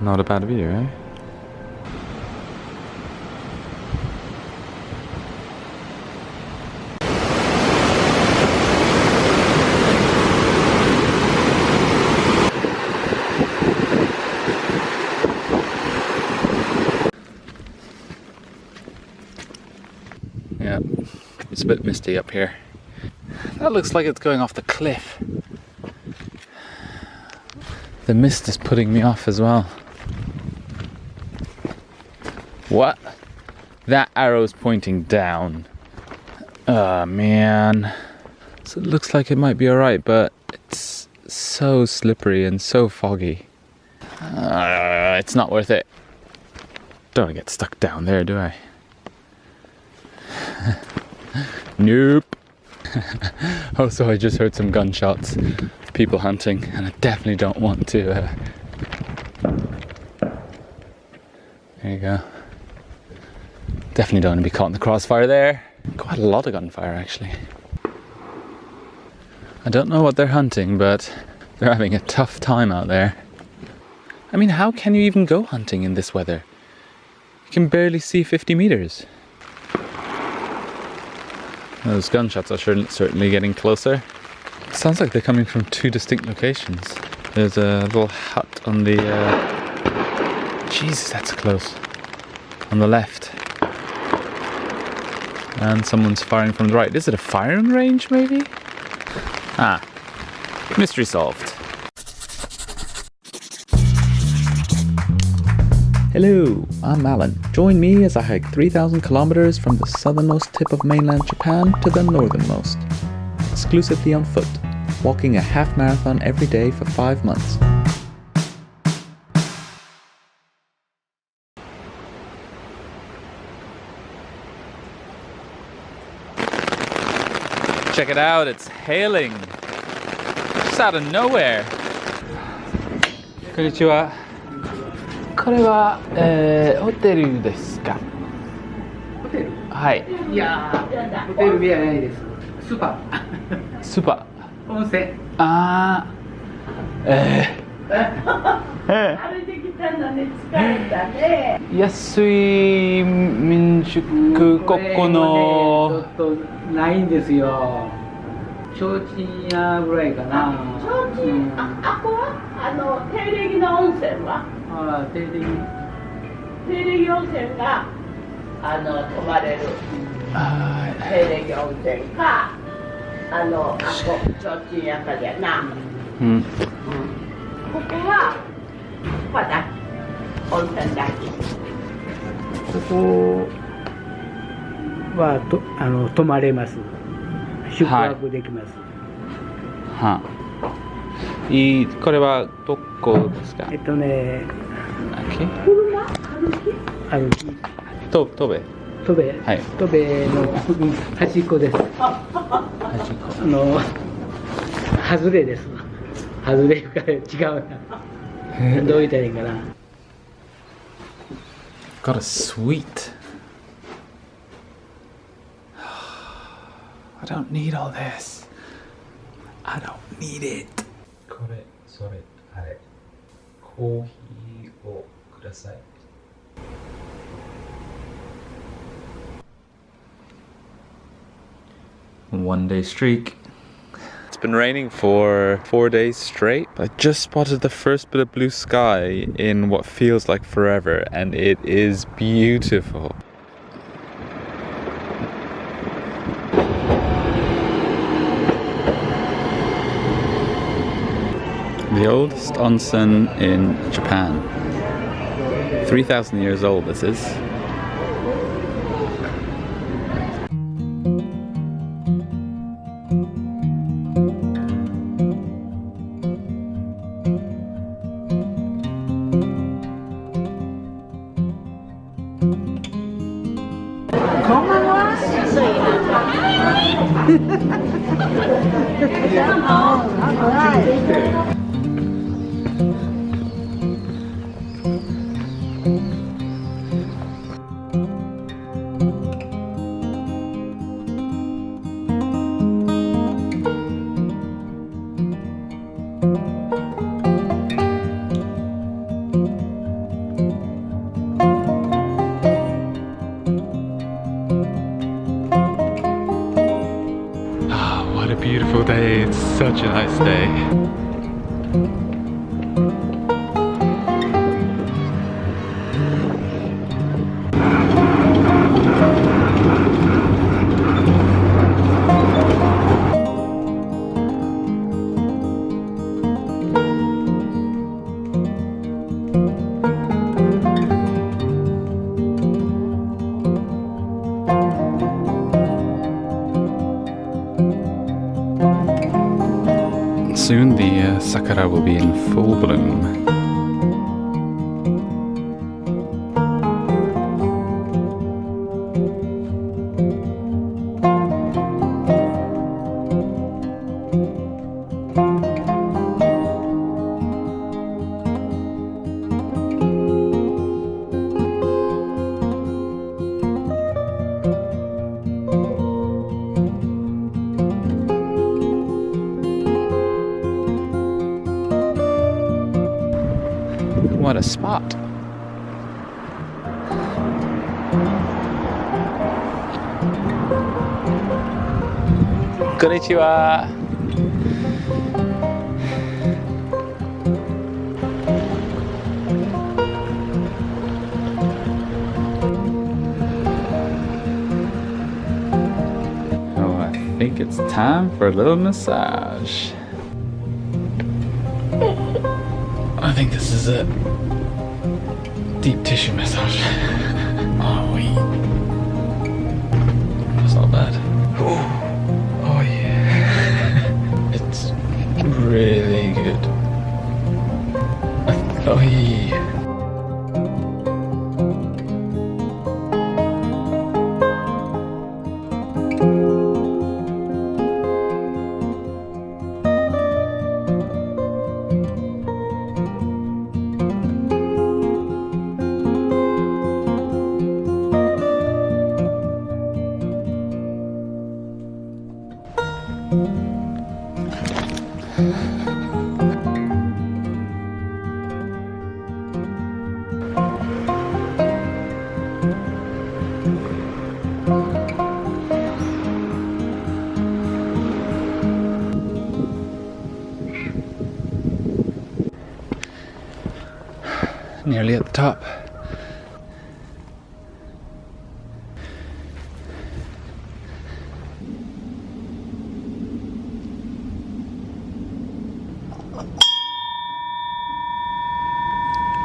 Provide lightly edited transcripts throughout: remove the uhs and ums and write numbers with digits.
Not a bad view, eh? Yeah, it's a bit misty up here. That looks like it's going off the cliff. The mist is putting me off as well. What? That arrow's pointing down. Oh man. So it looks like it might be alright, but it's so slippery and so foggy. It's not worth it. Don't want to get stuck down there, do I? Nope. Also, I just heard some gunshots. People hunting, and I definitely don't want to. There you go. Definitely don't want to be caught in the crossfire there. Quite a lot of gunfire, actually. I don't know what they're hunting, but they're having a tough time out there. I mean, how can you even go hunting in this weather? You can barely see 50 meters. Those gunshots are certainly getting closer. It sounds like they're coming from two distinct locations. There's a little hut on the... Jesus, that's close. On the left. And someone's firing from the right. Is it a firing range, maybe? Ah. Mystery solved. Hello, I'm Alan. Join me as I hike 3,000 kilometers from the southernmost tip of mainland Japan to the northernmost. Exclusively on foot, walking a half marathon every day for 5 months. Check it out, it's hailing. Just out of nowhere. Konnichiwa. これは、ホテルですか？ホテル？はい。いやー、ホテルじゃないです。スーパー。スーパー。温泉。ああ。歩いてきたのに疲れたね。安い民宿ここの。ちょっとないんですよ。提灯屋ぐらいかな。提灯？あこは定暦の温泉は？ああ、定暦温泉が泊まれる定暦温泉か提灯屋かじゃな。うん。ここはまだ温泉だけ。ここは泊まれます。宿泊できます。はあ。これはどこですか？車歩き戸部はい。戸部の端っこです。端っこ。外れです。外れから違うな。どう言ったらいいかな。Got a sweet. I don't need all this. I don't need it. これ、それ、あれ。コーヒーをください。One day streak. It's been raining for 4 days straight. I just spotted the first bit of blue sky in what feels like forever, and it is beautiful. The oldest onsen in Japan. 3,000 years old this is. Such a nice day. Soon the sakura will be in full bloom. What a spot! Konnichiwa! Oh, I think it's time for a little massage. I think this is it. Deep tissue massage. Oh wait. That's not bad. Oh yeah. It's really good. Oh yeah. Nearly at the top.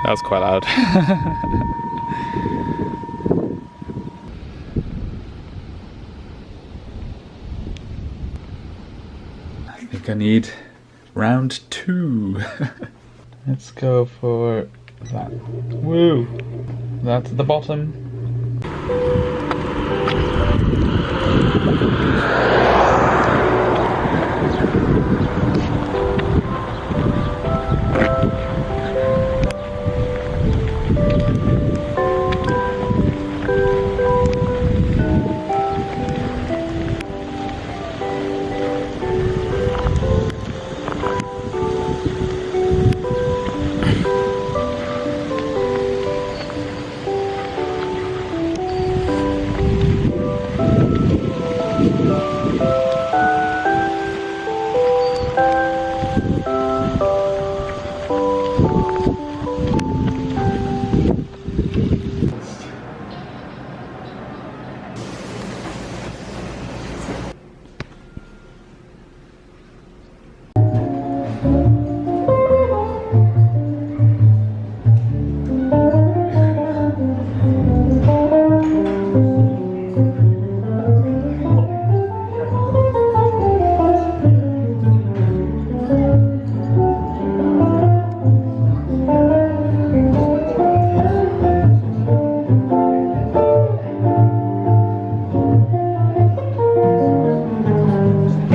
That was quite loud. I think I need round 2. Let's go for that. Woo! That's the bottom.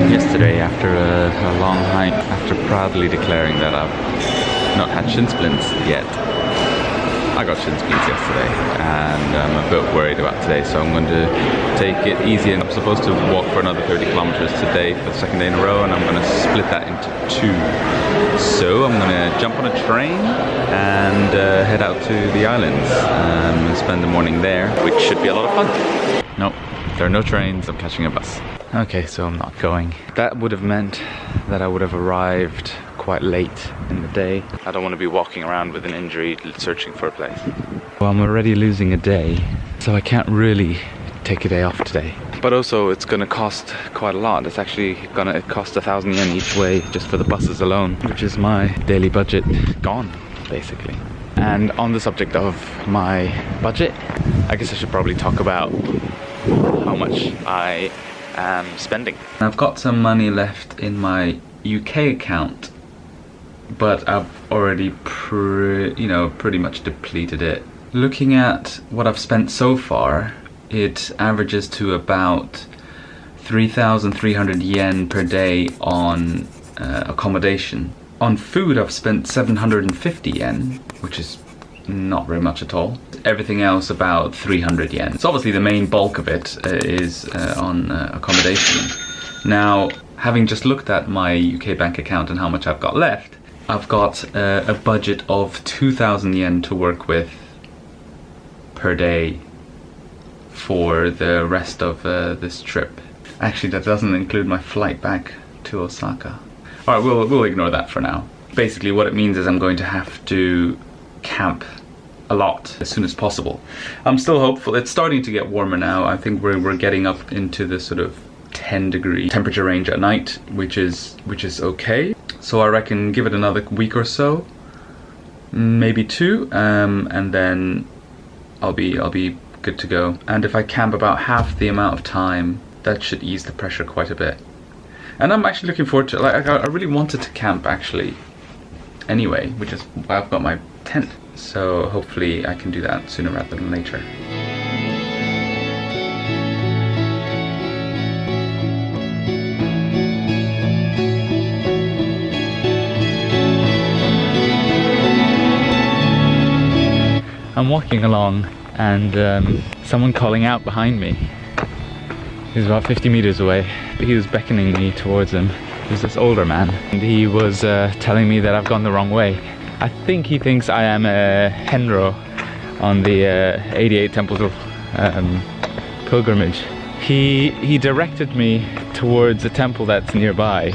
Yesterday, after a long hike, after proudly declaring that I've not had shin splints yet, I got shin splints yesterday, and I'm a bit worried about today, so I'm going to take it easy. And I'm supposed to walk for another 30 kilometers today for the second day in a row, and I'm going to split that into 2. So I'm going to jump on a train and head out to the islands and spend the morning there, which should be a lot of fun. Nope, there are no trains, I'm catching a bus. Okay, so I'm not going. That would have meant that I would have arrived quite late in the day. I don't want to be walking around with an injury searching for a place. Well, I'm already losing a day, so I can't really take a day off today. But also it's gonna cost quite a lot. It's actually gonna cost 1,000 yen each way just for the buses alone, which is my daily budget gone, basically. And on the subject of my budget, I guess I should probably talk about how much I am spending. I've got some money left in my UK account, but I've already pretty much depleted it. Looking at what I've spent so far, it averages to about 3,300 yen per day on accommodation. On food I've spent 750 yen, which is not very much at all. Everything else about 300 yen. So obviously the main bulk of it is on accommodation. Now, having just looked at my UK bank account and how much I've got left, I've got a budget of 2,000 yen to work with per day for the rest of this trip. Actually, that doesn't include my flight back to Osaka. Alright, we'll ignore that for now. Basically what it means is I'm going to have to camp a lot as soon as possible. I'm still hopeful. It's starting to get warmer now. I think we're getting up into the sort of 10-degree temperature range at night, which is okay. So I reckon give it another week or so, maybe 2, and then I'll be good to go. And if I camp about half the amount of time, that should ease the pressure quite a bit. And I'm actually looking forward to, like, I really wanted to camp actually anyway, which is why I've got my tent. So hopefully I can do that sooner rather than later. I'm walking along and someone calling out behind me. He's about 50 meters away. He was beckoning me towards him. He was this older man, and he was telling me that I've gone the wrong way. I think he thinks I am a Henro on the 88 Temples pilgrimage. He directed me towards a temple that's nearby,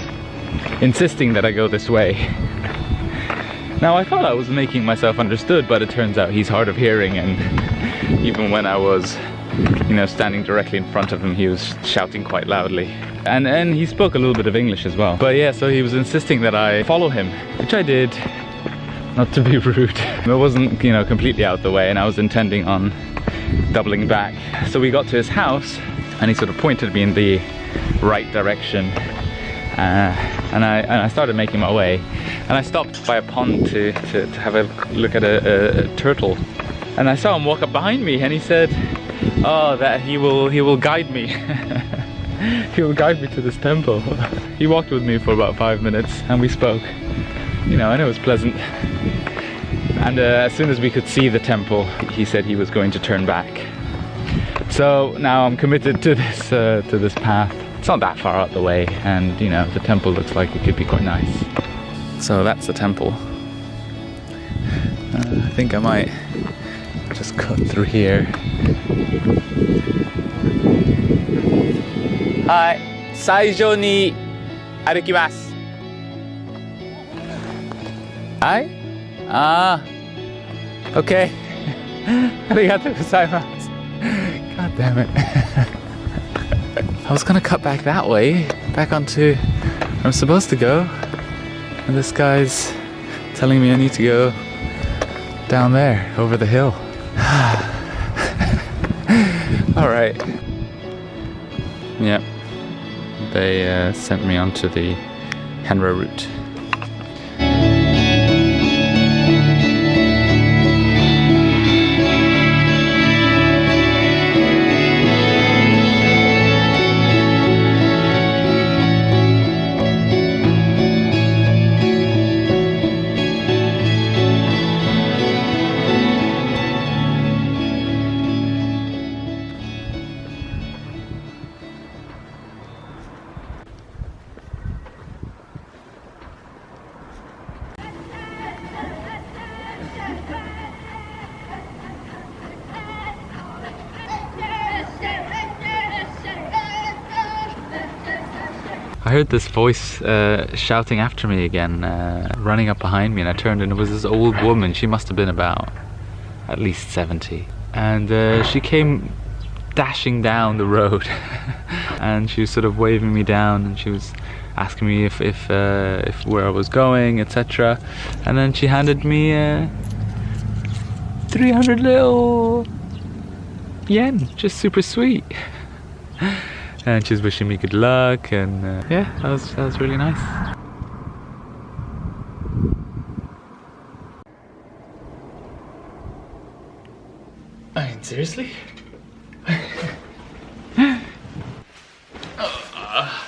insisting that I go this way. Now, I thought I was making myself understood, but it turns out he's hard of hearing, and even when I was, standing directly in front of him, he was shouting quite loudly. And he spoke a little bit of English as well. But yeah, so he was insisting that I follow him, which I did, not to be rude. It wasn't, completely out the way, and I was intending on doubling back. So we got to his house, and he sort of pointed me in the right direction. And I started making my way, and I stopped by a pond to have a look at a turtle, and I saw him walk up behind me, and he said, "Oh, that he will guide me." He will guide me to this temple. He walked with me for about 5 minutes, and we spoke. And it was pleasant. And as soon as we could see the temple, he said he was going to turn back. So now I'm committed to this path. It's not that far out the way, and the temple looks like it could be quite nice. So that's the temple. I think I might just cut through here. Hi, 最初に歩きます。Hi? Okay. ありがとうございます。God damn it. I was gonna cut back that way, back onto where I'm supposed to go, and this guy's telling me I need to go down there, over the hill. Alright. Yep. They sent me onto the Henro route. heard this voice shouting after me again, running up behind me, and I turned and it was this old woman. She must have been about at least 70. And she came dashing down the road and she was sort of waving me down, and she was asking me if where I was going, etc. And then she handed me 300 little yen, just super sweet. And she was wishing me good luck, and yeah, that was really nice. I mean, seriously?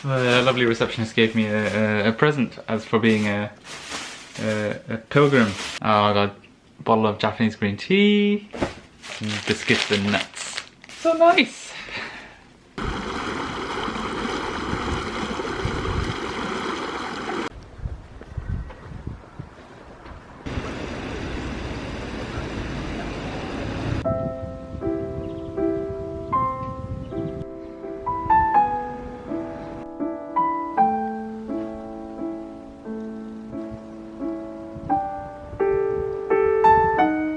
The lovely receptionist gave me a present as for being a pilgrim. Oh, I got a bottle of Japanese green tea, and biscuits and nuts. So nice!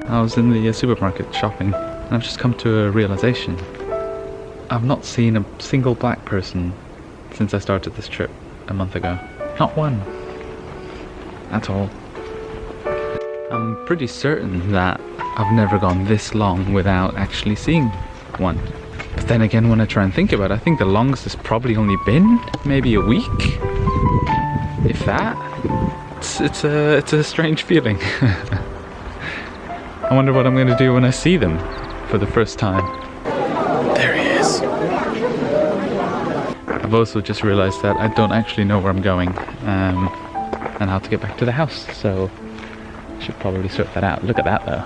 I was in the supermarket shopping, and I've just come to a realization. I've not seen a single black person since I started this trip a month ago. Not one. At all. I'm pretty certain that I've never gone this long without actually seeing one. But then again, when I try and think about it, I think the longest has probably only been maybe a week. If that. It's a strange feeling. I wonder what I'm going to do when I see them for the first time. There he is. I've also just realized that I don't actually know where I'm going and how to get back to the house, so I should probably sort that out. Look at that though.